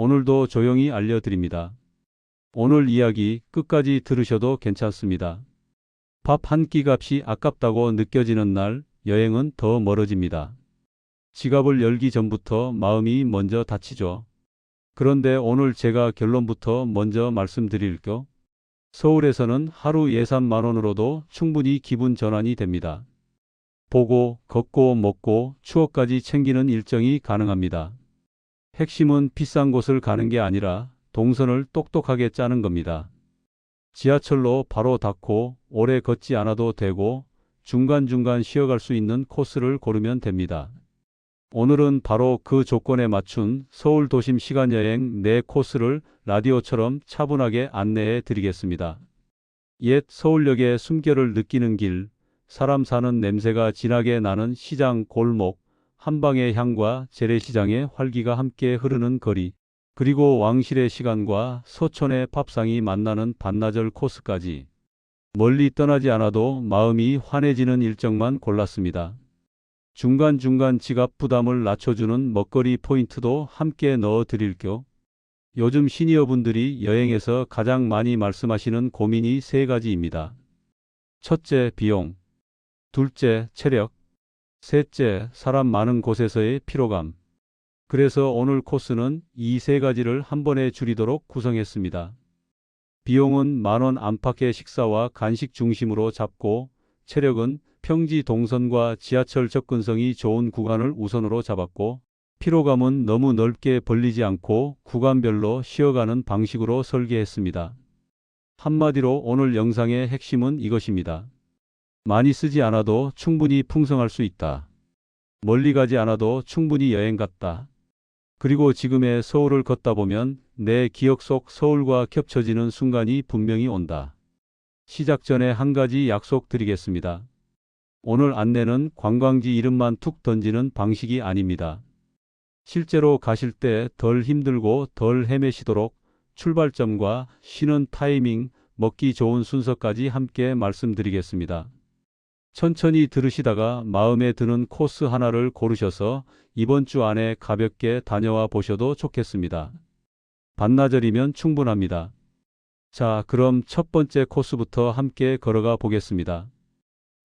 오늘도 조용히 알려드립니다. 오늘 이야기 끝까지 들으셔도 괜찮습니다. 밥 한 끼 값이 아깝다고 느껴지는 날 여행은 더 멀어집니다. 지갑을 열기 전부터 마음이 먼저 다치죠. 그런데 오늘 제가 결론부터 먼저 말씀드릴게요. 서울에서는 하루 예산 10,000원으로도 충분히 기분 전환이 됩니다. 보고, 걷고, 먹고, 추억까지 챙기는 일정이 가능합니다. 핵심은 비싼 곳을 가는 게 아니라 동선을 똑똑하게 짜는 겁니다. 지하철로 바로 닿고 오래 걷지 않아도 되고 중간중간 쉬어갈 수 있는 코스를 고르면 됩니다. 오늘은 바로 그 조건에 맞춘 서울 도심 시간여행 4코스를 라디오처럼 차분하게 안내해 드리겠습니다. 옛 서울역의 숨결을 느끼는 길, 사람 사는 냄새가 진하게 나는 시장 골목, 한방의 향과 재래시장의 활기가 함께 흐르는 거리, 그리고 왕실의 시간과 서촌의 밥상이 만나는 반나절 코스까지 멀리 떠나지 않아도 마음이 환해지는 일정만 골랐습니다. 중간중간 지갑 부담을 낮춰주는 먹거리 포인트도 함께 넣어드릴게요. 요즘 시니어분들이 여행에서 가장 많이 말씀하시는 고민이 3가지입니다. 첫째, 비용. 둘째, 체력. 셋째, 사람 많은 곳에서의 피로감. 그래서 오늘 코스는 이 3가지를 한 번에 줄이도록 구성했습니다. 비용은 10,000원 안팎의 식사와 간식 중심으로 잡고, 체력은 평지 동선과 지하철 접근성이 좋은 구간을 우선으로 잡았고, 피로감은 너무 넓게 벌리지 않고 구간별로 쉬어가는 방식으로 설계했습니다. 한마디로 오늘 영상의 핵심은 이것입니다. 많이 쓰지 않아도 충분히 풍성할 수 있다. 멀리 가지 않아도 충분히 여행 같다. 그리고 지금의 서울을 걷다 보면 내 기억 속 서울과 겹쳐지는 순간이 분명히 온다. 시작 전에 한 가지 약속드리겠습니다. 오늘 안내는 관광지 이름만 툭 던지는 방식이 아닙니다. 실제로 가실 때 덜 힘들고 덜 헤매시도록 출발점과 쉬는 타이밍, 먹기 좋은 순서까지 함께 말씀드리겠습니다. 천천히 들으시다가 마음에 드는 코스 하나를 고르셔서 이번 주 안에 가볍게 다녀와 보셔도 좋겠습니다. 반나절이면 충분합니다. 자, 그럼 첫 번째 코스부터 함께 걸어가 보겠습니다.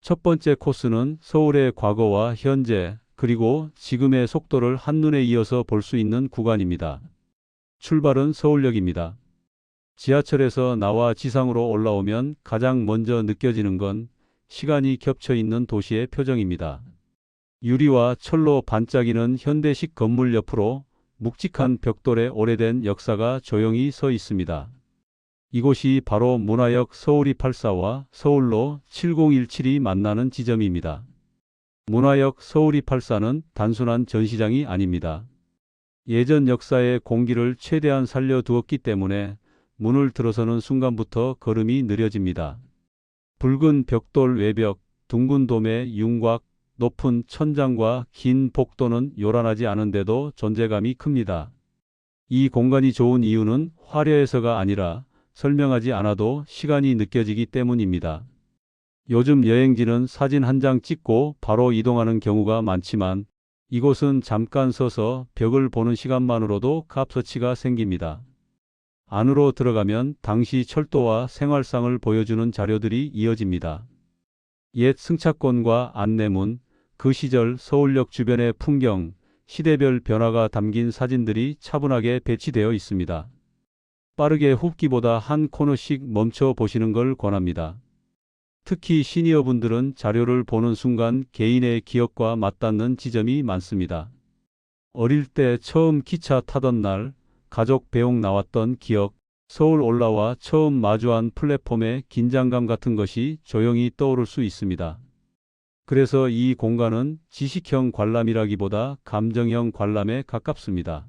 첫 번째 코스는 서울의 과거와 현재, 그리고 지금의 속도를 한눈에 이어서 볼 수 있는 구간입니다. 출발은 서울역입니다. 지하철에서 나와 지상으로 올라오면 가장 먼저 느껴지는 건 시간이 겹쳐 있는 도시의 표정입니다. 유리와 철로 반짝이는 현대식 건물 옆으로 묵직한 벽돌에 오래된 역사가 조용히 서 있습니다. 이곳이 바로 문화역 서울284와 서울로 7017이 만나는 지점입니다. 문화역 서울284는 단순한 전시장이 아닙니다. 예전 역사의 공기를 최대한 살려두었기 때문에 문을 들어서는 순간부터 걸음이 느려집니다. 붉은 벽돌 외벽, 둥근 도매 윤곽, 높은 천장과 긴 복도는 요란하지 않은데도 존재감이 큽니다. 이 공간이 좋은 이유는 화려해서가 아니라 설명하지 않아도 시간이 느껴지기 때문입니다. 요즘 여행지는 사진 한 장 찍고 바로 이동하는 경우가 많지만 이곳은 잠깐 서서 벽을 보는 시간만으로도 값어치가 생깁니다. 안으로 들어가면 당시 철도와 생활상을 보여주는 자료들이 이어집니다. 옛 승차권과 안내문, 그 시절 서울역 주변의 풍경, 시대별 변화가 담긴 사진들이 차분하게 배치되어 있습니다. 빠르게 훑기보다 한 코너씩 멈춰 보시는 걸 권합니다. 특히 시니어분들은 자료를 보는 순간 개인의 기억과 맞닿는 지점이 많습니다. 어릴 때 처음 기차 타던 날, 가족 배웅 나왔던 기억, 서울 올라와 처음 마주한 플랫폼의 긴장감 같은 것이 조용히 떠오를 수 있습니다. 그래서 이 공간은 지식형 관람이라기보다 감정형 관람에 가깝습니다.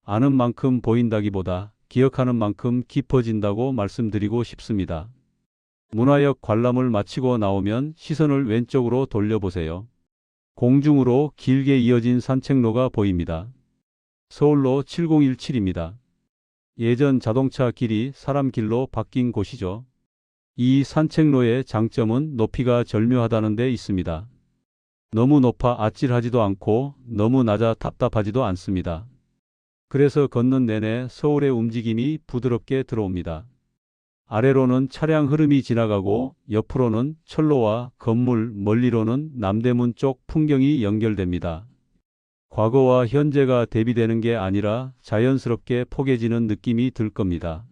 아는 만큼 보인다기보다 기억하는 만큼 깊어진다고 말씀드리고 싶습니다. 문화역 관람을 마치고 나오면 시선을 왼쪽으로 돌려보세요. 공중으로 길게 이어진 산책로가 보입니다. 서울로 7017입니다. 예전 자동차 길이 사람 길로 바뀐 곳이죠. 이 산책로의 장점은 높이가 절묘하다는 데 있습니다. 너무 높아 아찔하지도 않고 너무 낮아 답답하지도 않습니다. 그래서 걷는 내내 서울의 움직임이 부드럽게 들어옵니다. 아래로는 차량 흐름이 지나가고 옆으로는 철로와 건물, 멀리로는 남대문 쪽 풍경이 연결됩니다. 과거와 현재가 대비되는 게 아니라 자연스럽게 포개지는 느낌이 들 겁니다.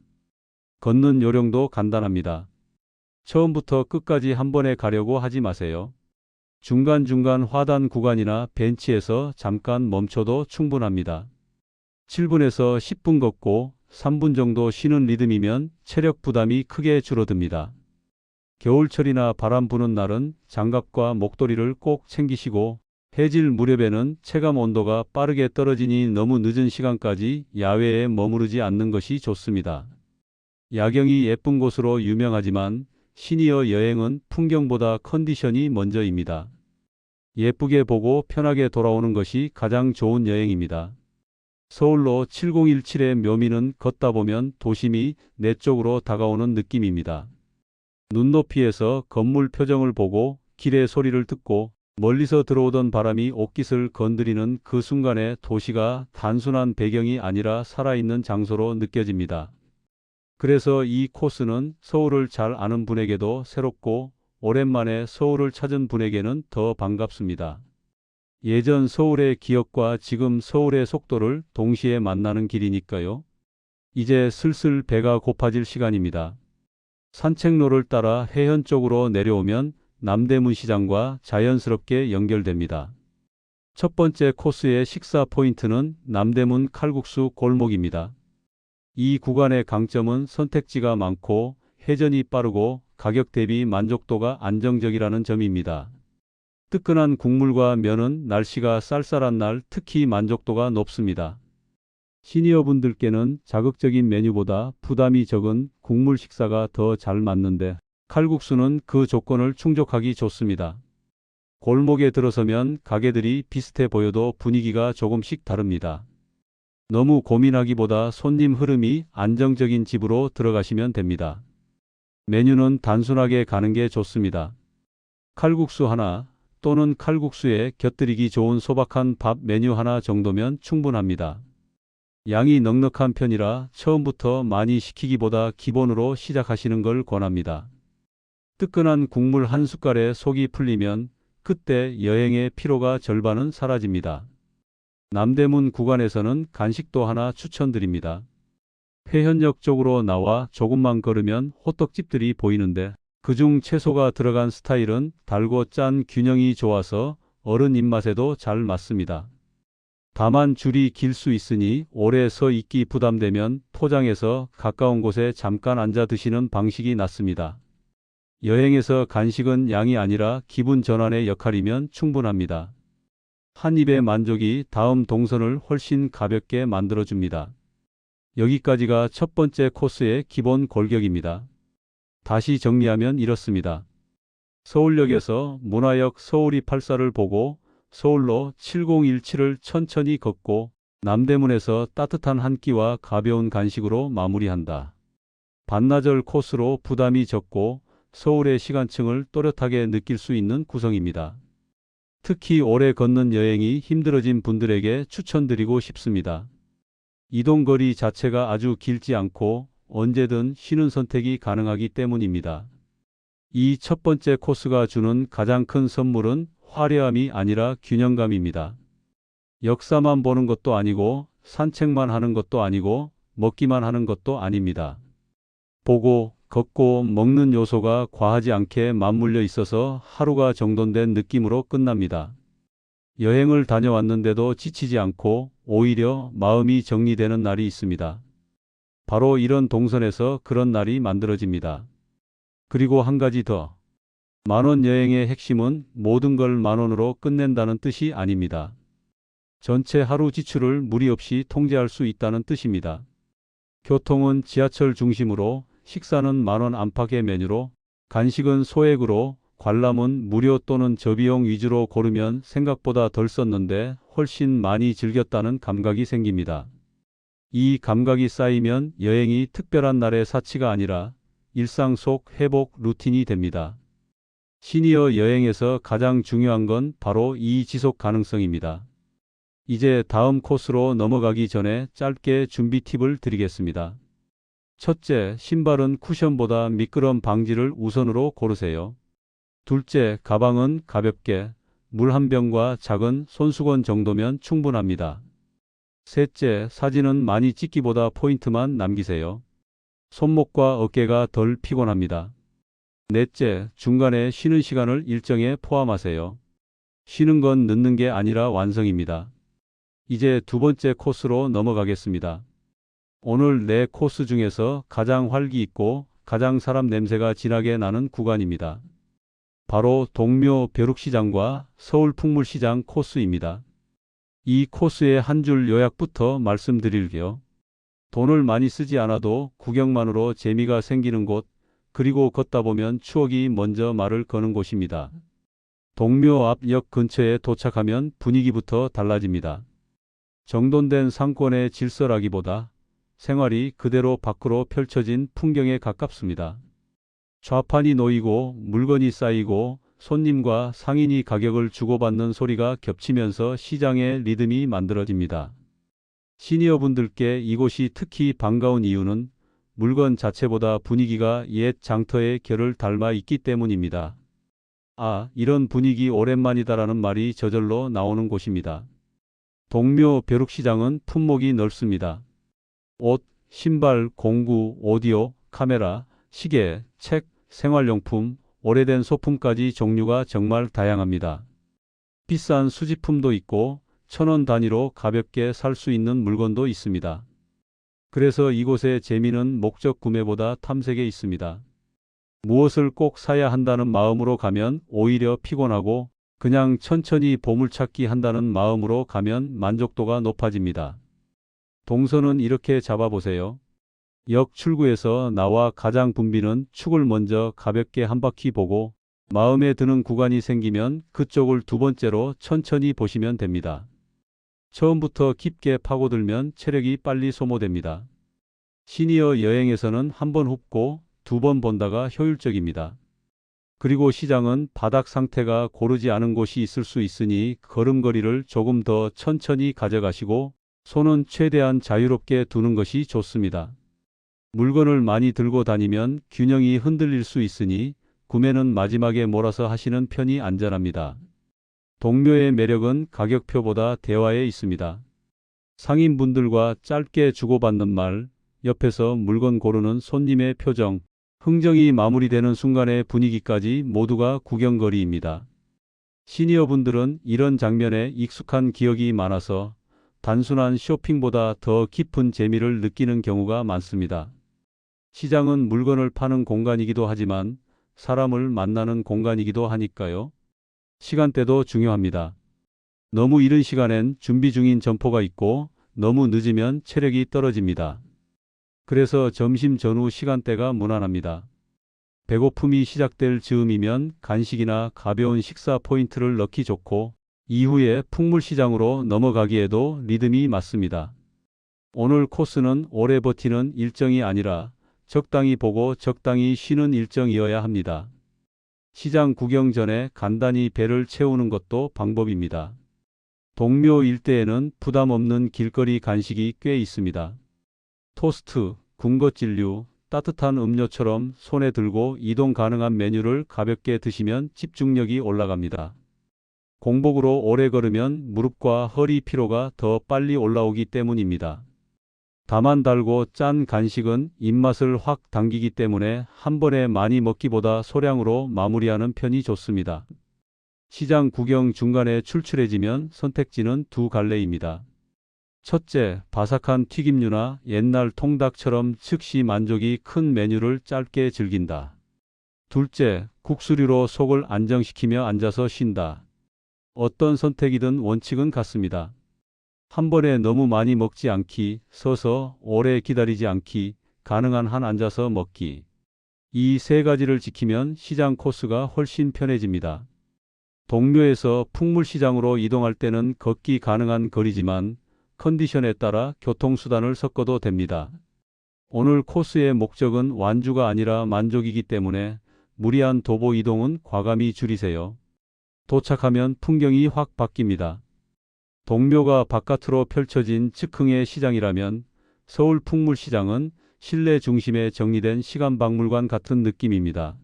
걷는 요령도 간단합니다. 처음부터 끝까지 한 번에 가려고 하지 마세요. 중간중간 화단 구간이나 벤치에서 잠깐 멈춰도 충분합니다. 7분에서 10분 걷고 3분 정도 쉬는 리듬이면 체력 부담이 크게 줄어듭니다. 겨울철이나 바람 부는 날은 장갑과 목도리를 꼭 챙기시고 해질 무렵에는 체감 온도가 빠르게 떨어지니 너무 늦은 시간까지 야외에 머무르지 않는 것이 좋습니다. 야경이 예쁜 곳으로 유명하지만 시니어 여행은 풍경보다 컨디션이 먼저입니다. 예쁘게 보고 편하게 돌아오는 것이 가장 좋은 여행입니다. 서울로 7017의 묘미는 걷다 보면 도심이 내 쪽으로 다가오는 느낌입니다. 눈높이에서 건물 표정을 보고 길의 소리를 듣고 멀리서 들어오던 바람이 옷깃을 건드리는 그 순간에 도시가 단순한 배경이 아니라 살아있는 장소로 느껴집니다. 그래서 이 코스는 서울을 잘 아는 분에게도 새롭고 오랜만에 서울을 찾은 분에게는 더 반갑습니다. 예전 서울의 기억과 지금 서울의 속도를 동시에 만나는 길이니까요. 이제 슬슬 배가 고파질 시간입니다. 산책로를 따라 해현 쪽으로 내려오면 남대문 시장과 자연스럽게 연결됩니다. 첫 번째 코스의 식사 포인트는 남대문 칼국수 골목입니다. 이 구간의 강점은 선택지가 많고 회전이 빠르고 가격 대비 만족도가 안정적이라는 점입니다. 뜨끈한 국물과 면은 날씨가 쌀쌀한 날 특히 만족도가 높습니다. 시니어분들께는 자극적인 메뉴보다 부담이 적은 국물 식사가 더 잘 맞는데 칼국수는 그 조건을 충족하기 좋습니다. 골목에 들어서면 가게들이 비슷해 보여도 분위기가 조금씩 다릅니다. 너무 고민하기보다 손님 흐름이 안정적인 집으로 들어가시면 됩니다. 메뉴는 단순하게 가는 게 좋습니다. 칼국수 하나 또는 칼국수에 곁들이기 좋은 소박한 밥 메뉴 하나 정도면 충분합니다. 양이 넉넉한 편이라 처음부터 많이 시키기보다 기본으로 시작하시는 걸 권합니다. 뜨끈한 국물 한 숟갈에 속이 풀리면 그때 여행의 피로가 절반은 사라집니다. 남대문 구간에서는 간식도 하나 추천드립니다. 회현역 쪽으로 나와 조금만 걸으면 호떡집들이 보이는데 그중 채소가 들어간 스타일은 달고 짠 균형이 좋아서 어른 입맛에도 잘 맞습니다. 다만 줄이 길 수 있으니 오래 서 있기 부담되면 포장해서 가까운 곳에 잠깐 앉아 드시는 방식이 낫습니다. 여행에서 간식은 양이 아니라 기분 전환의 역할이면 충분합니다. 한 입의 만족이 다음 동선을 훨씬 가볍게 만들어줍니다. 여기까지가 첫 번째 코스의 기본 골격입니다. 다시 정리하면 이렇습니다. 서울역에서 문화역 서울284를 보고 서울로 7017을 천천히 걷고 남대문에서 따뜻한 한 끼와 가벼운 간식으로 마무리한다. 반나절 코스로 부담이 적고 서울의 시간층을 또렷하게 느낄 수 있는 구성입니다. 특히 오래 걷는 여행이 힘들어진 분들에게 추천드리고 싶습니다. 이동거리 자체가 아주 길지 않고 언제든 쉬는 선택이 가능하기 때문입니다. 이 첫 번째 코스가 주는 가장 큰 선물은 화려함이 아니라 균형감입니다. 역사만 보는 것도 아니고 산책만 하는 것도 아니고 먹기만 하는 것도 아닙니다. 보고 걷고 먹는 요소가 과하지 않게 맞물려 있어서 하루가 정돈된 느낌으로 끝납니다. 여행을 다녀왔는데도 지치지 않고 오히려 마음이 정리되는 날이 있습니다. 바로 이런 동선에서 그런 날이 만들어집니다. 그리고 한 가지 더. 만원 여행의 핵심은 모든 걸 만원으로 끝낸다는 뜻이 아닙니다. 전체 하루 지출을 무리 없이 통제할 수 있다는 뜻입니다. 교통은 지하철 중심으로, 식사는 만원 안팎의 메뉴로, 간식은 소액으로, 관람은 무료 또는 저비용 위주로 고르면 생각보다 덜 썼는데 훨씬 많이 즐겼다는 감각이 생깁니다. 이 감각이 쌓이면 여행이 특별한 날의 사치가 아니라 일상 속 회복 루틴이 됩니다. 시니어 여행에서 가장 중요한 건 바로 이 지속 가능성입니다. 이제 다음 코스로 넘어가기 전에 짧게 준비 팁을 드리겠습니다. 첫째, 신발은 쿠션보다 미끄럼 방지를 우선으로 고르세요. 둘째, 가방은 가볍게 물 한 병과 작은 손수건 정도면 충분합니다. 셋째, 사진은 많이 찍기보다 포인트만 남기세요. 손목과 어깨가 덜 피곤합니다. 넷째, 중간에 쉬는 시간을 일정에 포함하세요. 쉬는 건 늦는 게 아니라 완성입니다. 이제 두 번째 코스로 넘어가겠습니다. 오늘 네 코스 중에서 가장 활기 있고 가장 사람 냄새가 진하게 나는 구간입니다. 바로 동묘 벼룩시장과 서울 풍물시장 코스입니다. 이 코스의 한 줄 요약부터 말씀드릴게요. 돈을 많이 쓰지 않아도 구경만으로 재미가 생기는 곳, 그리고 걷다 보면 추억이 먼저 말을 거는 곳입니다. 동묘 앞 역 근처에 도착하면 분위기부터 달라집니다. 정돈된 상권의 질서라기보다 생활이 그대로 밖으로 펼쳐진 풍경에 가깝습니다. 좌판이 놓이고 물건이 쌓이고 손님과 상인이 가격을 주고받는 소리가 겹치면서 시장의 리듬이 만들어집니다. 시니어분들께 이곳이 특히 반가운 이유는 물건 자체보다 분위기가 옛 장터의 결을 닮아 있기 때문입니다. 아, 이런 분위기 오랜만이다라는 말이 저절로 나오는 곳입니다. 동묘 벼룩시장은 품목이 넓습니다. 옷, 신발, 공구, 오디오, 카메라, 시계, 책, 생활용품, 오래된 소품까지 종류가 정말 다양합니다. 비싼 수집품도 있고 1,000원 단위로 가볍게 살 수 있는 물건도 있습니다. 그래서 이곳의 재미는 목적 구매보다 탐색에 있습니다. 무엇을 꼭 사야 한다는 마음으로 가면 오히려 피곤하고 그냥 천천히 보물찾기 한다는 마음으로 가면 만족도가 높아집니다. 동선은 이렇게 잡아보세요. 역 출구에서 나와 가장 붐비는 축을 먼저 가볍게 한 바퀴 보고 마음에 드는 구간이 생기면 그쪽을 두 번째로 천천히 보시면 됩니다. 처음부터 깊게 파고들면 체력이 빨리 소모됩니다. 시니어 여행에서는 한 번 훑고 두 번 본다가 효율적입니다. 그리고 시장은 바닥 상태가 고르지 않은 곳이 있을 수 있으니 걸음걸이를 조금 더 천천히 가져가시고 손은 최대한 자유롭게 두는 것이 좋습니다. 물건을 많이 들고 다니면 균형이 흔들릴 수 있으니 구매는 마지막에 몰아서 하시는 편이 안전합니다. 동묘의 매력은 가격표보다 대화에 있습니다. 상인분들과 짧게 주고받는 말, 옆에서 물건 고르는 손님의 표정, 흥정이 마무리되는 순간의 분위기까지 모두가 구경거리입니다. 시니어분들은 이런 장면에 익숙한 기억이 많아서 단순한 쇼핑보다 더 깊은 재미를 느끼는 경우가 많습니다. 시장은 물건을 파는 공간이기도 하지만 사람을 만나는 공간이기도 하니까요. 시간대도 중요합니다. 너무 이른 시간엔 준비 중인 점포가 있고 너무 늦으면 체력이 떨어집니다. 그래서 점심 전후 시간대가 무난합니다. 배고픔이 시작될 즈음이면 간식이나 가벼운 식사 포인트를 넣기 좋고 이후에 풍물시장으로 넘어가기에도 리듬이 맞습니다. 오늘 코스는 오래 버티는 일정이 아니라 적당히 보고 적당히 쉬는 일정이어야 합니다. 시장 구경 전에 간단히 배를 채우는 것도 방법입니다. 동묘 일대에는 부담 없는 길거리 간식이 꽤 있습니다. 토스트, 군것질류, 따뜻한 음료처럼 손에 들고 이동 가능한 메뉴를 가볍게 드시면 집중력이 올라갑니다. 공복으로 오래 걸으면 무릎과 허리 피로가 더 빨리 올라오기 때문입니다. 다만 달고 짠 간식은 입맛을 확 당기기 때문에 한 번에 많이 먹기보다 소량으로 마무리하는 편이 좋습니다. 시장 구경 중간에 출출해지면 선택지는 두 갈래입니다. 첫째, 바삭한 튀김류나 옛날 통닭처럼 즉시 만족이 큰 메뉴를 짧게 즐긴다. 둘째, 국수류로 속을 안정시키며 앉아서 쉰다. 어떤 선택이든 원칙은 같습니다. 한 번에 너무 많이 먹지 않기, 서서 오래 기다리지 않기, 가능한 한 앉아서 먹기. 이 세 가지를 지키면 시장 코스가 훨씬 편해집니다. 동묘에서 풍물시장으로 이동할 때는 걷기 가능한 거리지만 컨디션에 따라 교통수단을 섞어도 됩니다. 오늘 코스의 목적은 완주가 아니라 만족이기 때문에 무리한 도보 이동은 과감히 줄이세요. 도착하면 풍경이 확 바뀝니다. 동묘가 바깥으로 펼쳐진 즉흥의 시장이라면 서울 풍물시장은 실내 중심에 정리된 시간박물관 같은 느낌입니다.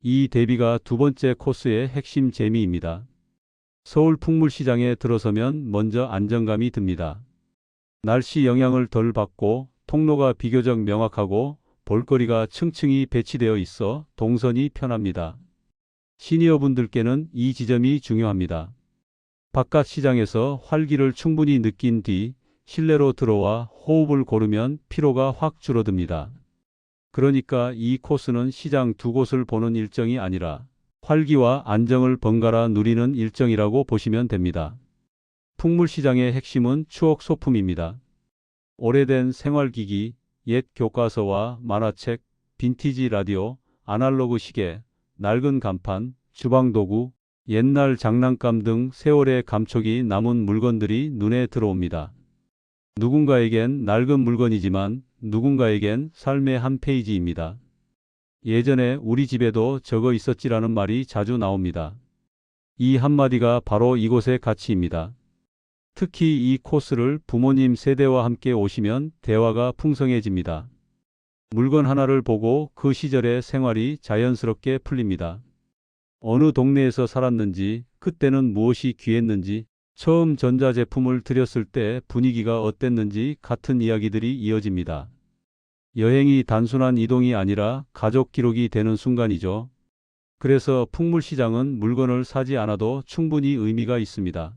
이 대비가 두 번째 코스의 핵심 재미입니다. 서울 풍물시장에 들어서면 먼저 안정감이 듭니다. 날씨 영향을 덜 받고 통로가 비교적 명확하고 볼거리가 층층이 배치되어 있어 동선이 편합니다. 시니어분들께는 이 지점이 중요합니다. 바깥 시장에서 활기를 충분히 느낀 뒤 실내로 들어와 호흡을 고르면 피로가 확 줄어듭니다. 그러니까 이 코스는 시장 두 곳을 보는 일정이 아니라 활기와 안정을 번갈아 누리는 일정이라고 보시면 됩니다. 풍물시장의 핵심은 추억 소품입니다. 오래된 생활기기, 옛 교과서와 만화책, 빈티지 라디오, 아날로그 시계, 낡은 간판, 주방도구, 옛날 장난감 등 세월의 감촉이 남은 물건들이 눈에 들어옵니다. 누군가에겐 낡은 물건이지만 누군가에겐 삶의 한 페이지입니다. 예전에 우리 집에도 저거 있었지라는 말이 자주 나옵니다. 이 한마디가 바로 이곳의 가치입니다. 특히 이 코스를 부모님 세대와 함께 오시면 대화가 풍성해집니다. 물건 하나를 보고 그 시절의 생활이 자연스럽게 풀립니다. 어느 동네에서 살았는지, 그때는 무엇이 귀했는지, 처음 전자제품을 들였을 때 분위기가 어땠는지 같은 이야기들이 이어집니다. 여행이 단순한 이동이 아니라 가족 기록이 되는 순간이죠. 그래서 풍물시장은 물건을 사지 않아도 충분히 의미가 있습니다.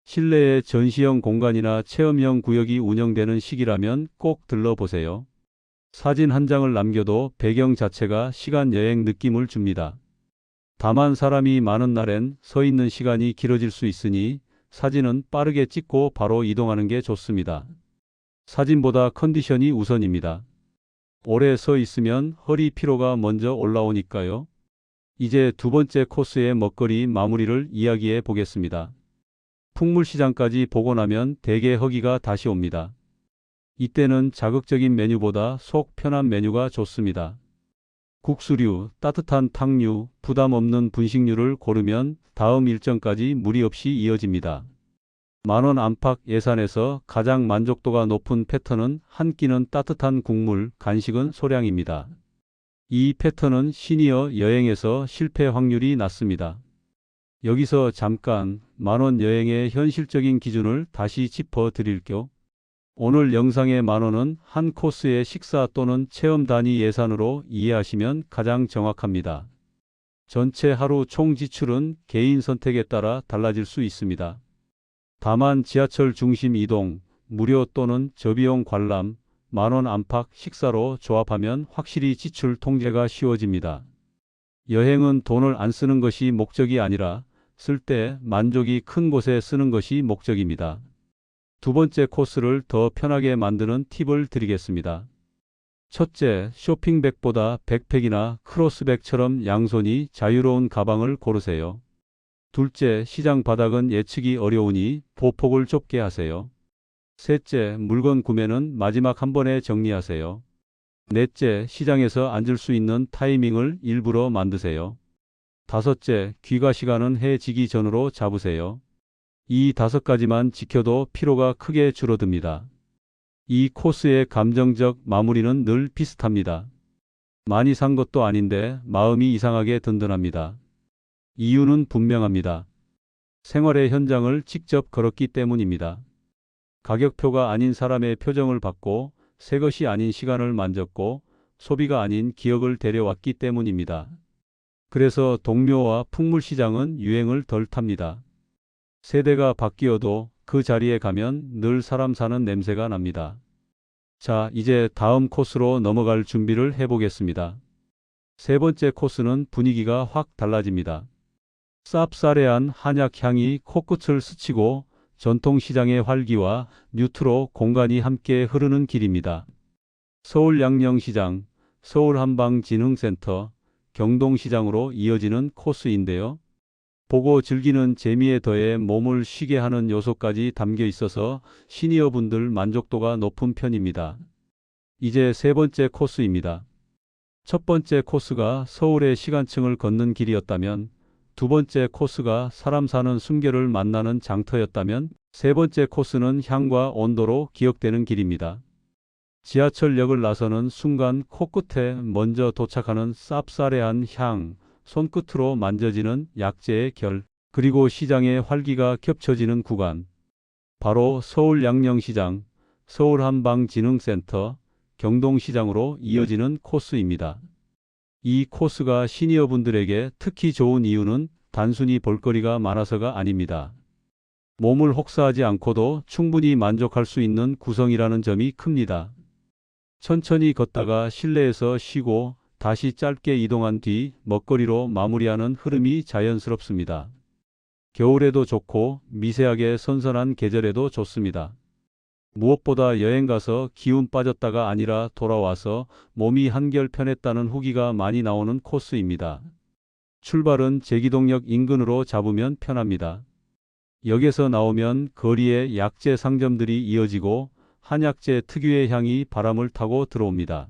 실내에 전시형 공간이나 체험형 구역이 운영되는 시기라면 꼭 들러보세요. 사진 한 장을 남겨도 배경 자체가 시간 여행 느낌을 줍니다. 다만 사람이 많은 날엔 서 있는 시간이 길어질 수 있으니 사진은 빠르게 찍고 바로 이동하는 게 좋습니다. 사진보다 컨디션이 우선입니다. 오래 서 있으면 허리 피로가 먼저 올라오니까요. 이제 두 번째 코스의 먹거리 마무리를 이야기해 보겠습니다. 풍물시장까지 보고 나면 대게 허기가 다시 옵니다. 이때는 자극적인 메뉴보다 속 편한 메뉴가 좋습니다. 국수류, 따뜻한 탕류, 부담 없는 분식류를 고르면 다음 일정까지 무리 없이 이어집니다. 만원 안팎 예산에서 가장 만족도가 높은 패턴은 한 끼는 따뜻한 국물, 간식은 소량입니다. 이 패턴은 시니어 여행에서 실패 확률이 낮습니다. 여기서 잠깐 만원 여행의 현실적인 기준을 다시 짚어 드릴게요. 오늘 영상의 만원은 한 코스의 식사 또는 체험 단위 예산으로 이해하시면 가장 정확합니다. 전체 하루 총 지출은 개인 선택에 따라 달라질 수 있습니다. 다만 지하철 중심 이동, 무료 또는 저비용 관람, 만원 안팎 식사로 조합하면 확실히 지출 통제가 쉬워집니다. 여행은 돈을 안 쓰는 것이 목적이 아니라 쓸 때 만족이 큰 곳에 쓰는 것이 목적입니다. 두 번째 코스를 더 편하게 만드는 팁을 드리겠습니다. 첫째, 쇼핑백보다 백팩이나 크로스백처럼 양손이 자유로운 가방을 고르세요. 둘째, 시장 바닥은 예측이 어려우니 보폭을 좁게 하세요. 셋째, 물건 구매는 마지막 한 번에 정리하세요. 넷째, 시장에서 앉을 수 있는 타이밍을 일부러 만드세요. 다섯째, 귀가 시간은 해지기 전으로 잡으세요. 이 5가지만 지켜도 피로가 크게 줄어듭니다. 이 코스의 감정적 마무리는 늘 비슷합니다. 많이 산 것도 아닌데 마음이 이상하게 든든합니다. 이유는 분명합니다. 생활의 현장을 직접 걸었기 때문입니다. 가격표가 아닌 사람의 표정을 받고 새 것이 아닌 시간을 만졌고 소비가 아닌 기억을 데려왔기 때문입니다. 그래서 동묘와 풍물시장은 유행을 덜 탑니다. 세대가 바뀌어도 그 자리에 가면 늘 사람 사는 냄새가 납니다. 자, 이제 다음 코스로 넘어갈 준비를 해보겠습니다. 세 번째 코스는 분위기가 확 달라집니다. 쌉싸래한 한약 향이 코끝을 스치고 전통시장의 활기와 뉴트로 공간이 함께 흐르는 길입니다. 서울 양령시장, 서울 한방진흥센터, 경동시장으로 이어지는 코스인데요. 보고 즐기는 재미에 더해 몸을 쉬게 하는 요소까지 담겨 있어서 시니어분들 만족도가 높은 편입니다. 이제 세 번째 코스입니다. 첫 번째 코스가 서울의 시간층을 걷는 길이었다면 두 번째 코스가 사람 사는 숨결을 만나는 장터였다면 세 번째 코스는 향과 온도로 기억되는 길입니다. 지하철역을 나서는 순간 코끝에 먼저 도착하는 쌉싸래한 향, 손끝으로 만져지는 약재의 결, 그리고 시장의 활기가 겹쳐지는 구간. 바로 서울 양령시장, 서울 한방진흥센터, 경동시장으로 이어지는 코스입니다. 이 코스가 시니어분들에게 특히 좋은 이유는 단순히 볼거리가 많아서가 아닙니다. 몸을 혹사하지 않고도 충분히 만족할 수 있는 구성이라는 점이 큽니다. 천천히 걷다가 실내에서 쉬고 다시 짧게 이동한 뒤 먹거리로 마무리하는 흐름이 자연스럽습니다. 겨울에도 좋고 미세하게 선선한 계절에도 좋습니다. 무엇보다 여행 가서 기운 빠졌다가 아니라 돌아와서 몸이 한결 편했다는 후기가 많이 나오는 코스입니다. 출발은 제기동역 인근으로 잡으면 편합니다. 역에서 나오면 거리에 약재 상점들이 이어지고 한약재 특유의 향이 바람을 타고 들어옵니다.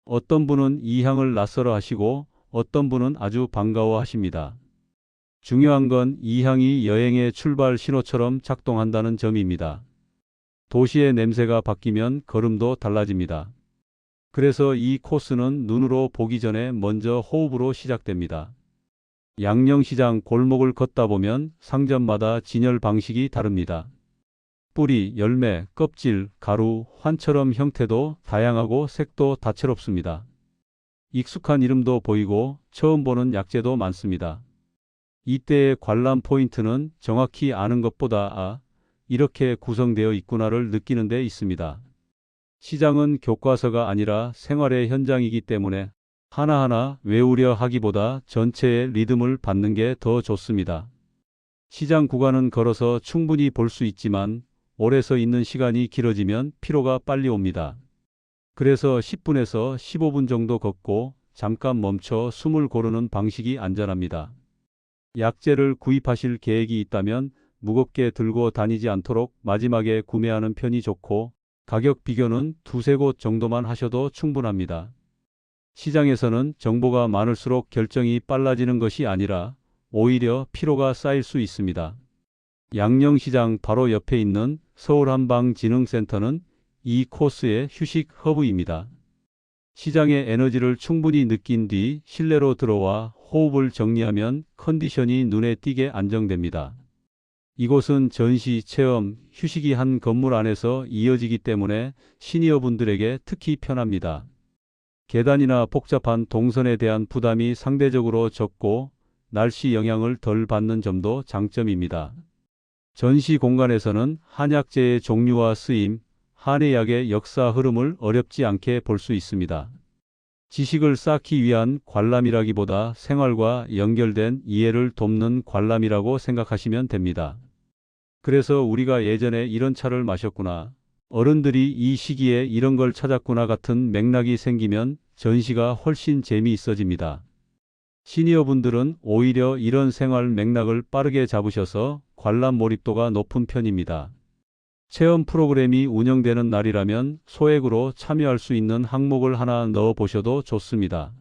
어떤 분은 이 향을 낯설어 하시고 어떤 분은 아주 반가워 하십니다. 중요한 건 이 향이 여행의 출발 신호처럼 작동한다는 점입니다. 도시의 냄새가 바뀌면 걸음도 달라집니다. 그래서 이 코스는 눈으로 보기 전에 먼저 호흡으로 시작됩니다. 양령시장 골목을 걷다 보면 상점마다 진열 방식이 다릅니다. 뿌리, 열매, 껍질, 가루, 환처럼 형태도 다양하고 색도 다채롭습니다. 익숙한 이름도 보이고 처음 보는 약재도 많습니다. 이때의 관람 포인트는 정확히 아는 것보다 이렇게 구성되어 있구나를 느끼는 데 있습니다. 시장은 교과서가 아니라 생활의 현장이기 때문에 하나하나 외우려 하기보다 전체의 리듬을 받는 게 더 좋습니다. 시장 구간은 걸어서 충분히 볼 수 있지만 오래 서 있는 시간이 길어지면 피로가 빨리 옵니다. 그래서 10분에서 15분 정도 걷고 잠깐 멈춰 숨을 고르는 방식이 안전합니다. 약재를 구입하실 계획이 있다면 무겁게 들고 다니지 않도록 마지막에 구매하는 편이 좋고 가격 비교는 두세 곳 정도만 하셔도 충분합니다. 시장에서는 정보가 많을수록 결정이 빨라지는 것이 아니라 오히려 피로가 쌓일 수 있습니다. 양령시장 바로 옆에 있는 서울한방진흥센터는 이 코스의 휴식 허브입니다. 시장의 에너지를 충분히 느낀 뒤 실내로 들어와 호흡을 정리하면 컨디션이 눈에 띄게 안정됩니다. 이곳은 전시, 체험, 휴식이 한 건물 안에서 이어지기 때문에 시니어분들에게 특히 편합니다. 계단이나 복잡한 동선에 대한 부담이 상대적으로 적고 날씨 영향을 덜 받는 점도 장점입니다. 전시 공간에서는 한약재의 종류와 쓰임, 한의학의 역사 흐름을 어렵지 않게 볼 수 있습니다. 지식을 쌓기 위한 관람이라기보다 생활과 연결된 이해를 돕는 관람이라고 생각하시면 됩니다. 그래서 우리가 예전에 이런 차를 마셨구나, 어른들이 이 시기에 이런 걸 찾았구나 같은 맥락이 생기면 전시가 훨씬 재미있어집니다. 시니어분들은 오히려 이런 생활 맥락을 빠르게 잡으셔서 관람 몰입도가 높은 편입니다. 체험 프로그램이 운영되는 날이라면 소액으로 참여할 수 있는 항목을 하나 넣어 보셔도 좋습니다.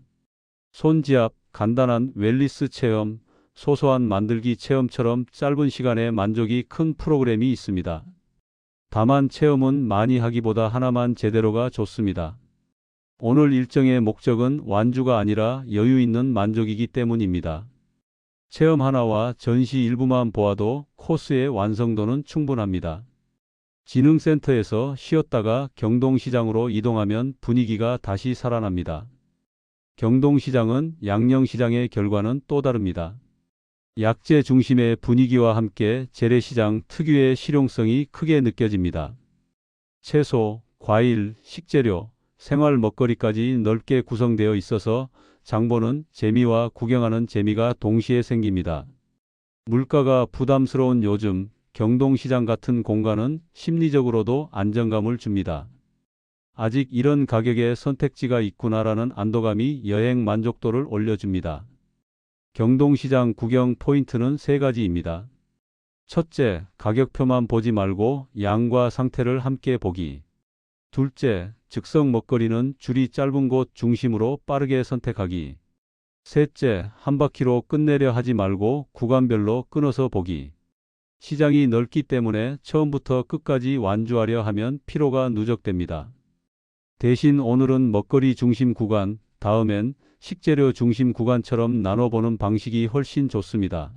손지압, 간단한 웰니스 체험, 소소한 만들기 체험처럼 짧은 시간에 만족이 큰 프로그램이 있습니다. 다만 체험은 많이 하기보다 하나만 제대로가 좋습니다. 오늘 일정의 목적은 완주가 아니라 여유 있는 만족이기 때문입니다. 체험 하나와 전시 일부만 보아도 코스의 완성도는 충분합니다. 진흥센터에서 쉬었다가 경동시장으로 이동하면 분위기가 다시 살아납니다. 경동시장은 양령시장의 결과는 또 다릅니다. 약재 중심의 분위기와 함께 재래시장 특유의 실용성이 크게 느껴집니다. 채소, 과일, 식재료, 생활 먹거리까지 넓게 구성되어 있어서 장보는 재미와 구경하는 재미가 동시에 생깁니다. 물가가 부담스러운 요즘 경동시장 같은 공간은 심리적으로도 안정감을 줍니다. 아직 이런 가격에 선택지가 있구나라는 안도감이 여행 만족도를 올려줍니다. 경동시장 구경 포인트는 세 가지입니다. 첫째, 가격표만 보지 말고 양과 상태를 함께 보기. 둘째, 즉석 먹거리는 줄이 짧은 곳 중심으로 빠르게 선택하기. 셋째, 한 바퀴로 끝내려 하지 말고 구간별로 끊어서 보기. 시장이 넓기 때문에 처음부터 끝까지 완주하려 하면 피로가 누적됩니다. 대신 오늘은 먹거리 중심 구간, 다음엔 식재료 중심 구간처럼 나눠보는 방식이 훨씬 좋습니다.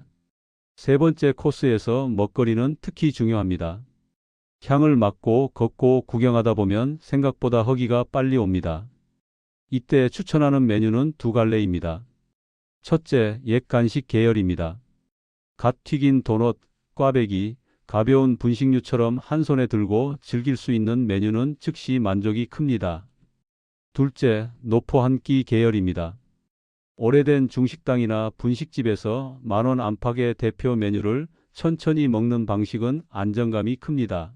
세 번째 코스에서 먹거리는 특히 중요합니다. 향을 맡고 걷고 구경하다 보면 생각보다 허기가 빨리 옵니다. 이때 추천하는 메뉴는 두 갈래입니다. 첫째, 옛 간식 계열입니다. 갓 튀긴 도넛, 꽈배기, 가벼운 분식류처럼 한 손에 들고 즐길 수 있는 메뉴는 즉시 만족이 큽니다. 둘째, 노포 한 끼 계열입니다. 오래된 중식당이나 분식집에서 만원 안팎의 대표 메뉴를 천천히 먹는 방식은 안정감이 큽니다.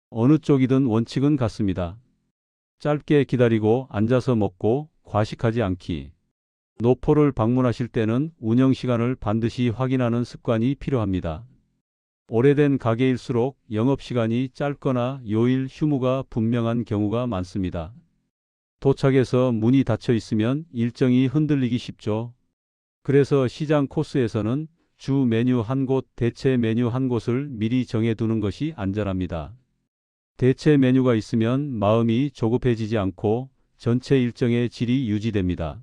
어느 쪽이든 원칙은 같습니다. 짧게 기다리고 앉아서 먹고 과식하지 않기. 노포를 방문하실 때는 운영 시간을 반드시 확인하는 습관이 필요합니다. 오래된 가게일수록 영업시간이 짧거나 요일 휴무가 분명한 경우가 많습니다. 도착해서 문이 닫혀 있으면 일정이 흔들리기 쉽죠. 그래서 시장 코스에서는 주 메뉴 한 곳, 대체 메뉴 한 곳을 미리 정해두는 것이 안전합니다. 대체 메뉴가 있으면 마음이 조급해지지 않고 전체 일정의 질이 유지됩니다.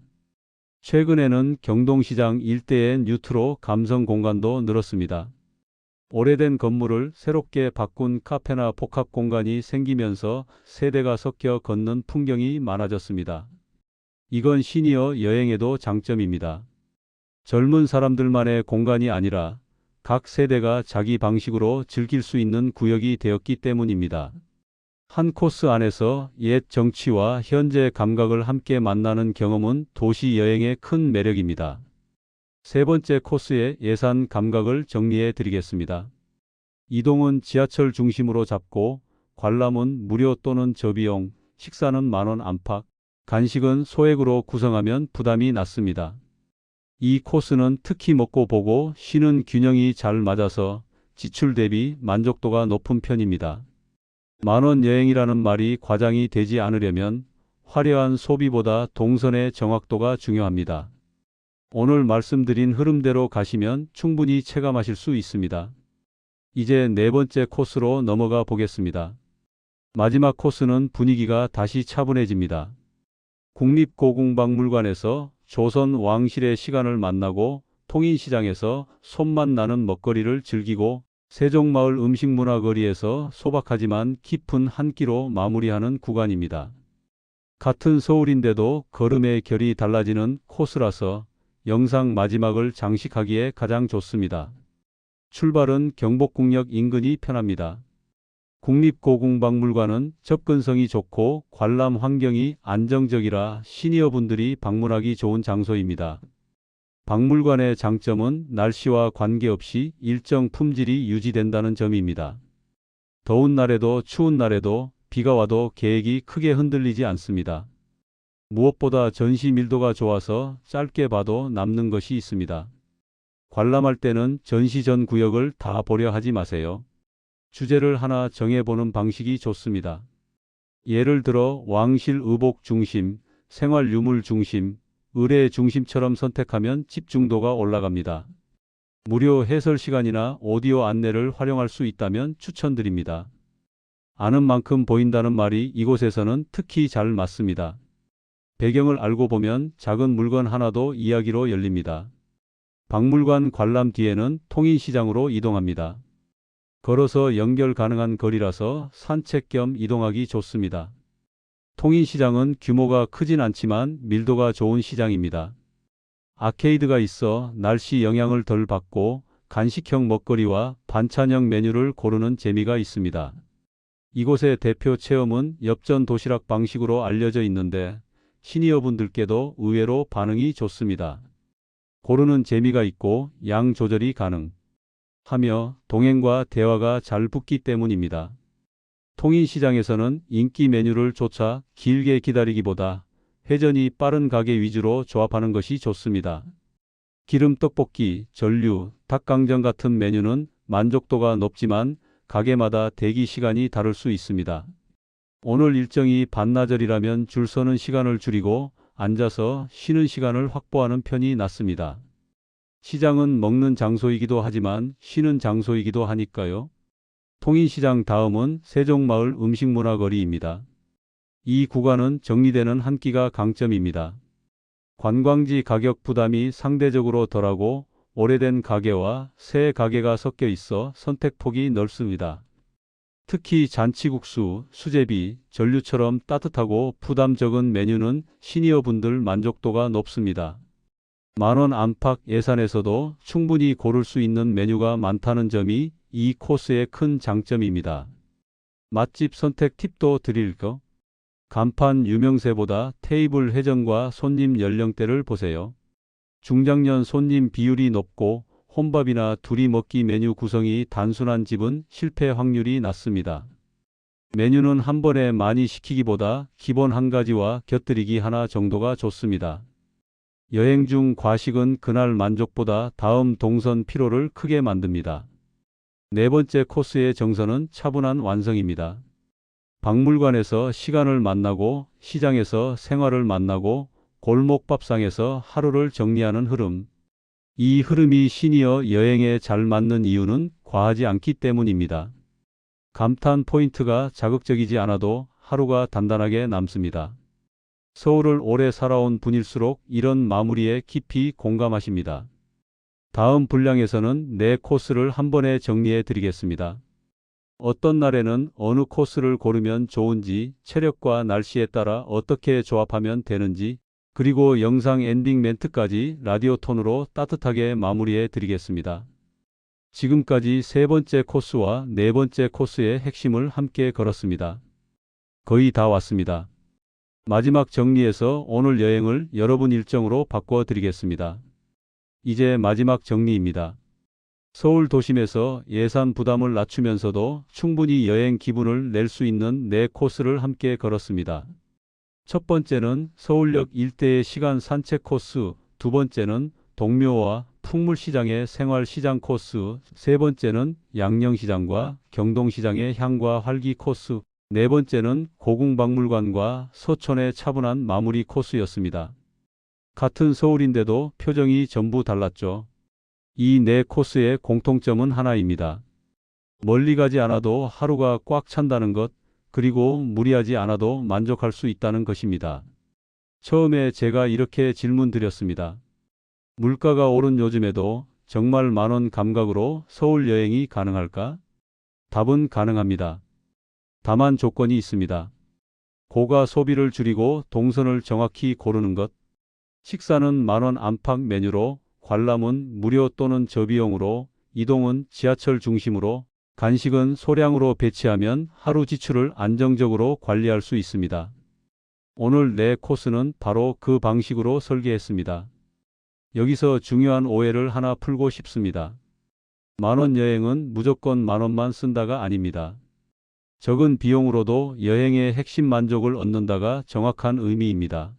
최근에는 경동시장 일대의 뉴트로 감성 공간도 늘었습니다. 오래된 건물을 새롭게 바꾼 카페나 복합 공간이 생기면서 세대가 섞여 걷는 풍경이 많아졌습니다. 이건 시니어 여행에도 장점입니다. 젊은 사람들만의 공간이 아니라 각 세대가 자기 방식으로 즐길 수 있는 구역이 되었기 때문입니다. 한 코스 안에서 옛 정치와 현재 감각을 함께 만나는 경험은 도시 여행의 큰 매력입니다. 세 번째 코스의 예산 감각을 정리해 드리겠습니다. 이동은 지하철 중심으로 잡고 관람은 무료 또는 저비용, 식사는 만원 안팎, 간식은 소액으로 구성하면 부담이 낮습니다. 이 코스는 특히 먹고 보고 쉬는 균형이 잘 맞아서 지출 대비 만족도가 높은 편입니다. 만원 여행이라는 말이 과장이 되지 않으려면 화려한 소비보다 동선의 정확도가 중요합니다. 오늘 말씀드린 흐름대로 가시면 충분히 체감하실 수 있습니다. 이제 네 번째 코스로 넘어가 보겠습니다. 마지막 코스는 분위기가 다시 차분해집니다. 국립고궁박물관에서 조선 왕실의 시간을 만나고 통인시장에서 손맛 나는 먹거리를 즐기고 세종마을 음식문화거리에서 소박하지만 깊은 한 끼로 마무리하는 구간입니다. 같은 서울인데도 걸음의 결이 달라지는 코스라서 영상 마지막을 장식하기에 가장 좋습니다. 출발은 경복궁역 인근이 편합니다. 국립고궁박물관은 접근성이 좋고 관람 환경이 안정적이라 시니어분들이 방문하기 좋은 장소입니다. 박물관의 장점은 날씨와 관계없이 일정 품질이 유지된다는 점입니다. 더운 날에도 추운 날에도 비가 와도 계획이 크게 흔들리지 않습니다. 무엇보다 전시 밀도가 좋아서 짧게 봐도 남는 것이 있습니다. 관람할 때는 전시 전 구역을 다 보려 하지 마세요. 주제를 하나 정해보는 방식이 좋습니다. 예를 들어 왕실 의복 중심, 생활 유물 중심, 의뢰 중심처럼 선택하면 집중도가 올라갑니다. 무료 해설 시간이나 오디오 안내를 활용할 수 있다면 추천드립니다. 아는 만큼 보인다는 말이 이곳에서는 특히 잘 맞습니다. 배경을 알고 보면 작은 물건 하나도 이야기로 열립니다. 박물관 관람 뒤에는 통인시장으로 이동합니다. 걸어서 연결 가능한 거리라서 산책 겸 이동하기 좋습니다. 통인시장은 규모가 크진 않지만 밀도가 좋은 시장입니다. 아케이드가 있어 날씨 영향을 덜 받고 간식형 먹거리와 반찬형 메뉴를 고르는 재미가 있습니다. 이곳의 대표 체험은 엽전 도시락 방식으로 알려져 있는데 시니어분들께도 의외로 반응이 좋습니다. 고르는 재미가 있고 양 조절이 가능하며 동행과 대화가 잘 붙기 때문입니다. 통인시장에서는 인기 메뉴를 조차 길게 기다리기보다 회전이 빠른 가게 위주로 조합하는 것이 좋습니다. 기름떡볶이, 전류, 닭강정 같은 메뉴는 만족도가 높지만 가게마다 대기 시간이 다를 수 있습니다. 오늘 일정이 반나절이라면 줄 서는 시간을 줄이고 앉아서 쉬는 시간을 확보하는 편이 낫습니다. 시장은 먹는 장소이기도 하지만 쉬는 장소이기도 하니까요. 통인시장 다음은 세종마을 음식문화거리입니다. 이 구간은 정리되는 한 끼가 강점입니다. 관광지 가격 부담이 상대적으로 덜하고 오래된 가게와 새 가게가 섞여 있어 선택폭이 넓습니다. 특히 잔치국수, 수제비, 전류처럼 따뜻하고 부담 적은 메뉴는 시니어분들 만족도가 높습니다. 10,000원 안팎 예산에서도 충분히 고를 수 있는 메뉴가 많다는 점이 이 코스의 큰 장점입니다. 맛집 선택 팁도 드릴까? 간판 유명세보다 테이블 회전과 손님 연령대를 보세요. 중장년 손님 비율이 높고 혼밥이나 둘이 먹기 메뉴 구성이 단순한 집은 실패 확률이 낮습니다. 메뉴는 한 번에 많이 시키기보다 기본 한 가지와 곁들이기 하나 정도가 좋습니다. 여행 중 과식은 그날 만족보다 다음 동선 피로를 크게 만듭니다. 네 번째 코스의 정선은 차분한 완성입니다. 박물관에서 시간을 만나고 시장에서 생활을 만나고 골목밥상에서 하루를 정리하는 흐름. 이 흐름이 시니어 여행에 잘 맞는 이유는 과하지 않기 때문입니다. 감탄 포인트가 자극적이지 않아도 하루가 단단하게 남습니다. 서울을 오래 살아온 분일수록 이런 마무리에 깊이 공감하십니다. 다음 분량에서는 네 코스를 한 번에 정리해 드리겠습니다. 어떤 날에는 어느 코스를 고르면 좋은지, 체력과 날씨에 따라 어떻게 조합하면 되는지, 그리고 영상 엔딩 멘트까지 라디오 톤으로 따뜻하게 마무리해 드리겠습니다. 지금까지 세 번째 코스와 네 번째 코스의 핵심을 함께 걸었습니다. 거의 다 왔습니다. 마지막 정리해서 오늘 여행을 여러분 일정으로 바꿔 드리겠습니다. 이제 마지막 정리입니다. 서울 도심에서 예산 부담을 낮추면서도 충분히 여행 기분을 낼 수 있는 네 코스를 함께 걸었습니다. 첫 번째는 서울역 일대의 시간 산책 코스, 두 번째는 동묘와 풍물시장의 생활시장 코스, 세 번째는 양령시장과 경동시장의 향과 활기 코스, 네 번째는 고궁박물관과 서촌의 차분한 마무리 코스였습니다. 같은 서울인데도 표정이 전부 달랐죠. 이 네 코스의 공통점은 하나입니다. 멀리 가지 않아도 하루가 꽉 찬다는 것, 그리고 무리하지 않아도 만족할 수 있다는 것입니다. 처음에 제가 이렇게 질문 드렸습니다. 물가가 오른 요즘에도 정말 10,000원 감각으로 서울 여행이 가능할까? 답은 가능합니다. 다만 조건이 있습니다. 고가 소비를 줄이고 동선을 정확히 고르는 것, 식사는 10,000원 안팎 메뉴로, 관람은 무료 또는 저비용으로, 이동은 지하철 중심으로, 간식은 소량으로 배치하면 하루 지출을 안정적으로 관리할 수 있습니다. 오늘 네 코스는 바로 그 방식으로 설계했습니다. 여기서 중요한 오해를 하나 풀고 싶습니다. 10,000원 여행은 무조건 10,000원만 쓴다가 아닙니다. 적은 비용으로도 여행의 핵심 만족을 얻는다가 정확한 의미입니다.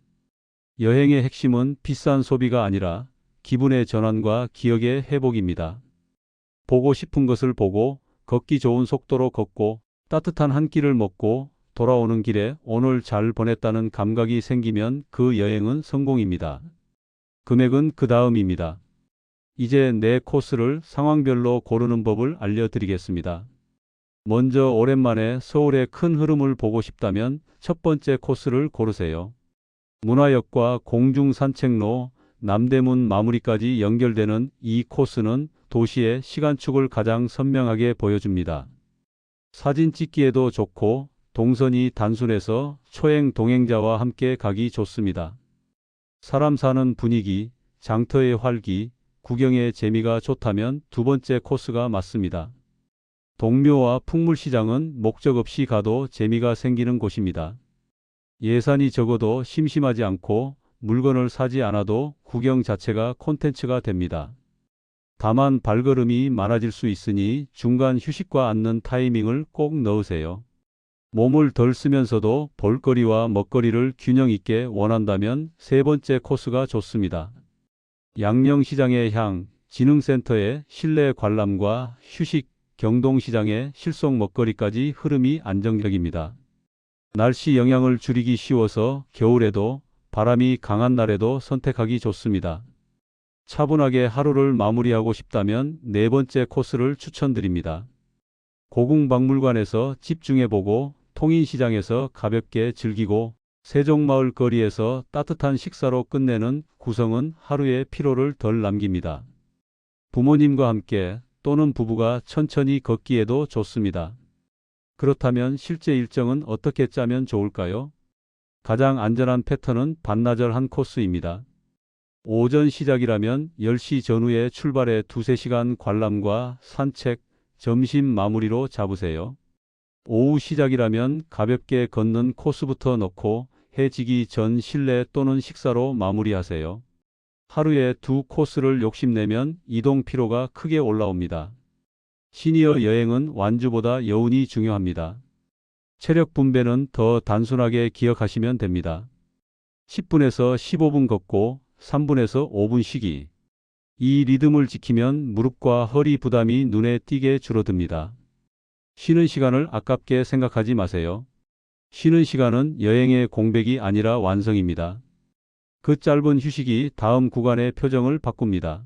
여행의 핵심은 비싼 소비가 아니라 기분의 전환과 기억의 회복입니다. 보고 싶은 것을 보고, 걷기 좋은 속도로 걷고, 따뜻한 한 끼를 먹고, 돌아오는 길에 오늘 잘 보냈다는 감각이 생기면 그 여행은 성공입니다. 금액은 그 다음입니다. 이제 네 코스를 상황별로 고르는 법을 알려드리겠습니다. 먼저 오랜만에 서울의 큰 흐름을 보고 싶다면 첫 번째 코스를 고르세요. 문화역과 공중산책로, 남대문 마무리까지 연결되는 이 코스는 도시의 시간축을 가장 선명하게 보여줍니다. 사진 찍기에도 좋고 동선이 단순해서 초행 동행자와 함께 가기 좋습니다. 사람 사는 분위기, 장터의 활기, 구경의 재미가 좋다면 두 번째 코스가 맞습니다. 동묘와 풍물시장은 목적 없이 가도 재미가 생기는 곳입니다. 예산이 적어도 심심하지 않고 물건을 사지 않아도 구경 자체가 콘텐츠가 됩니다. 다만 발걸음이 많아질 수 있으니 중간 휴식과 앉는 타이밍을 꼭 넣으세요. 몸을 덜 쓰면서도 볼거리와 먹거리를 균형 있게 원한다면 세 번째 코스가 좋습니다. 양령시장의 향, 진흥센터의 실내 관람과 휴식, 경동시장의 실속 먹거리까지 흐름이 안정적입니다. 날씨 영향을 줄이기 쉬워서 겨울에도 바람이 강한 날에도 선택하기 좋습니다. 차분하게 하루를 마무리하고 싶다면 네 번째 코스를 추천드립니다. 고궁박물관에서 집중해보고 통인시장에서 가볍게 즐기고 세종마을 거리에서 따뜻한 식사로 끝내는 구성은 하루의 피로를 덜 남깁니다. 부모님과 함께 또는 부부가 천천히 걷기에도 좋습니다. 그렇다면 실제 일정은 어떻게 짜면 좋을까요? 가장 안전한 패턴은 반나절 한 코스입니다. 오전 시작이라면 10시 전후에 출발해 2~3시간 관람과 산책, 점심 마무리로 잡으세요. 오후 시작이라면 가볍게 걷는 코스부터 넣고 해 지기 전 실내 또는 식사로 마무리하세요. 하루에 2코스를 욕심내면 이동 피로가 크게 올라옵니다. 시니어 여행은 완주보다 여운이 중요합니다. 체력 분배는 더 단순하게 기억하시면 됩니다. 10분에서 15분 걷고 3분에서 5분 쉬기. 이 리듬을 지키면 무릎과 허리 부담이 눈에 띄게 줄어듭니다. 쉬는 시간을 아깝게 생각하지 마세요. 쉬는 시간은 여행의 공백이 아니라 완성입니다. 그 짧은 휴식이 다음 구간의 표정을 바꿉니다.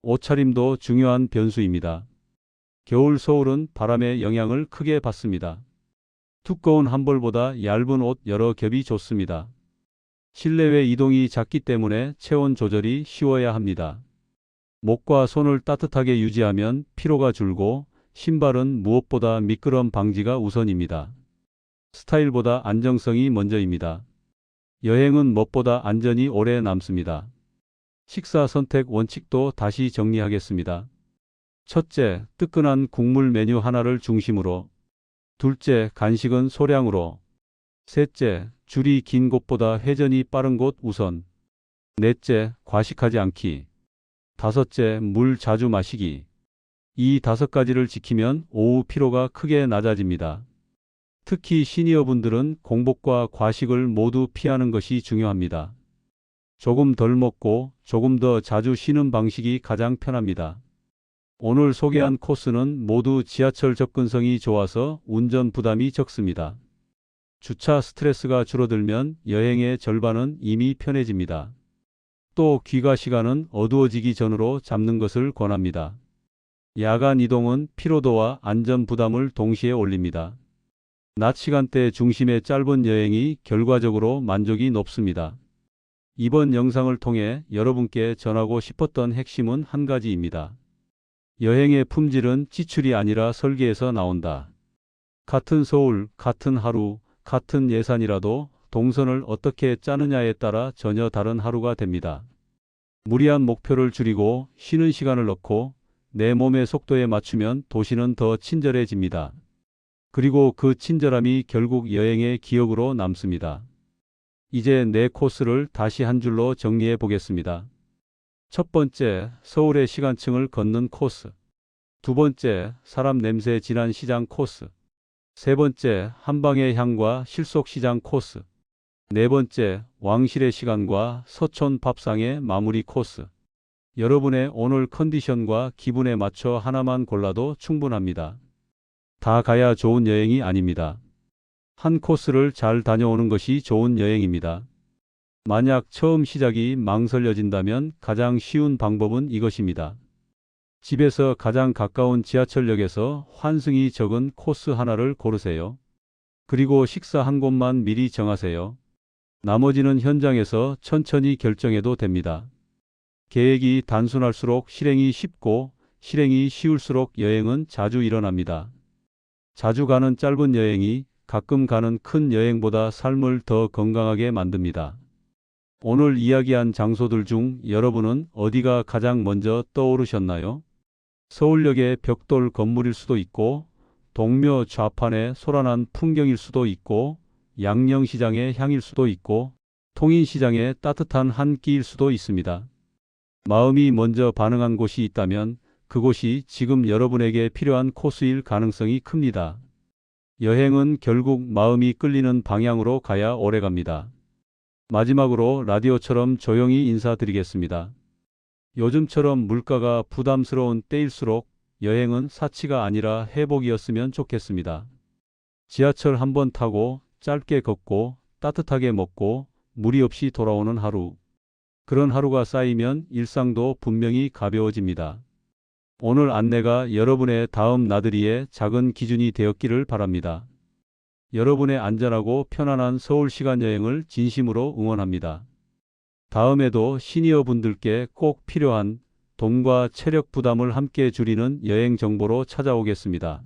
옷차림도 중요한 변수입니다. 겨울 서울은 바람의 영향을 크게 받습니다. 두꺼운 한벌보다 얇은 옷 여러 겹이 좋습니다. 실내외 이동이 작기 때문에 체온 조절이 쉬워야 합니다. 목과 손을 따뜻하게 유지하면 피로가 줄고 신발은 무엇보다 미끄럼 방지가 우선입니다. 스타일보다 안정성이 먼저입니다. 여행은 무엇보다 안전이 오래 남습니다. 식사 선택 원칙도 다시 정리하겠습니다. 첫째, 뜨끈한 국물 메뉴 하나를 중심으로. 둘째, 간식은 소량으로. 셋째, 줄이 긴 곳보다 회전이 빠른 곳 우선. 넷째, 과식하지 않기. 다섯째, 물 자주 마시기. 이 5가지를 지키면 오후 피로가 크게 낮아집니다. 특히 시니어분들은 공복과 과식을 모두 피하는 것이 중요합니다. 조금 덜 먹고 조금 더 자주 쉬는 방식이 가장 편합니다. 오늘 소개한 코스는 모두 지하철 접근성이 좋아서 운전 부담이 적습니다. 주차 스트레스가 줄어들면 여행의 절반은 이미 편해집니다. 또 귀가 시간은 어두워지기 전으로 잡는 것을 권합니다. 야간 이동은 피로도와 안전 부담을 동시에 올립니다. 낮 시간대 중심의 짧은 여행이 결과적으로 만족이 높습니다. 이번 영상을 통해 여러분께 전하고 싶었던 핵심은 한 가지입니다. 여행의 품질은 지출이 아니라 설계에서 나온다. 같은 서울, 같은 하루, 같은 예산이라도 동선을 어떻게 짜느냐에 따라 전혀 다른 하루가 됩니다. 무리한 목표를 줄이고 쉬는 시간을 넣고 내 몸의 속도에 맞추면 도시는 더 친절해집니다. 그리고 그 친절함이 결국 여행의 기억으로 남습니다. 이제 네 코스를 다시 한 줄로 정리해 보겠습니다. 첫 번째, 서울의 시간층을 걷는 코스. 두 번째, 사람 냄새 진한 시장 코스. 세 번째, 한방의 향과 실속 시장 코스. 네 번째, 왕실의 시간과 서촌 밥상의 마무리 코스. 여러분의 오늘 컨디션과 기분에 맞춰 하나만 골라도 충분합니다. 다 가야 좋은 여행이 아닙니다. 한 코스를 잘 다녀오는 것이 좋은 여행입니다. 만약 처음 시작이 망설여진다면 가장 쉬운 방법은 이것입니다. 집에서 가장 가까운 지하철역에서 환승이 적은 코스 하나를 고르세요. 그리고 식사 한 곳만 미리 정하세요. 나머지는 현장에서 천천히 결정해도 됩니다. 계획이 단순할수록 실행이 쉽고 실행이 쉬울수록 여행은 자주 일어납니다. 자주 가는 짧은 여행이 가끔 가는 큰 여행보다 삶을 더 건강하게 만듭니다. 오늘 이야기한 장소들 중 여러분은 어디가 가장 먼저 떠오르셨나요? 서울역의 벽돌 건물일 수도 있고 동묘 좌판의 소란한 풍경일 수도 있고 양령시장의 향일 수도 있고 통인시장의 따뜻한 한 끼일 수도 있습니다. 마음이 먼저 반응한 곳이 있다면 그곳이 지금 여러분에게 필요한 코스일 가능성이 큽니다. 여행은 결국 마음이 끌리는 방향으로 가야 오래갑니다. 마지막으로 라디오처럼 조용히 인사드리겠습니다. 요즘처럼 물가가 부담스러운 때일수록 여행은 사치가 아니라 회복이었으면 좋겠습니다. 지하철 한번 타고 짧게 걷고 따뜻하게 먹고 무리 없이 돌아오는 하루. 그런 하루가 쌓이면 일상도 분명히 가벼워집니다. 오늘 안내가 여러분의 다음 나들이의 작은 기준이 되었기를 바랍니다. 여러분의 안전하고 편안한 서울 시간 여행을 진심으로 응원합니다. 다음에도 시니어 분들께 꼭 필요한 돈과 체력 부담을 함께 줄이는 여행 정보로 찾아오겠습니다.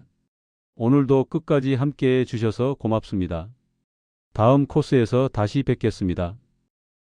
오늘도 끝까지 함께 해 주셔서 고맙습니다. 다음 코스에서 다시 뵙겠습니다.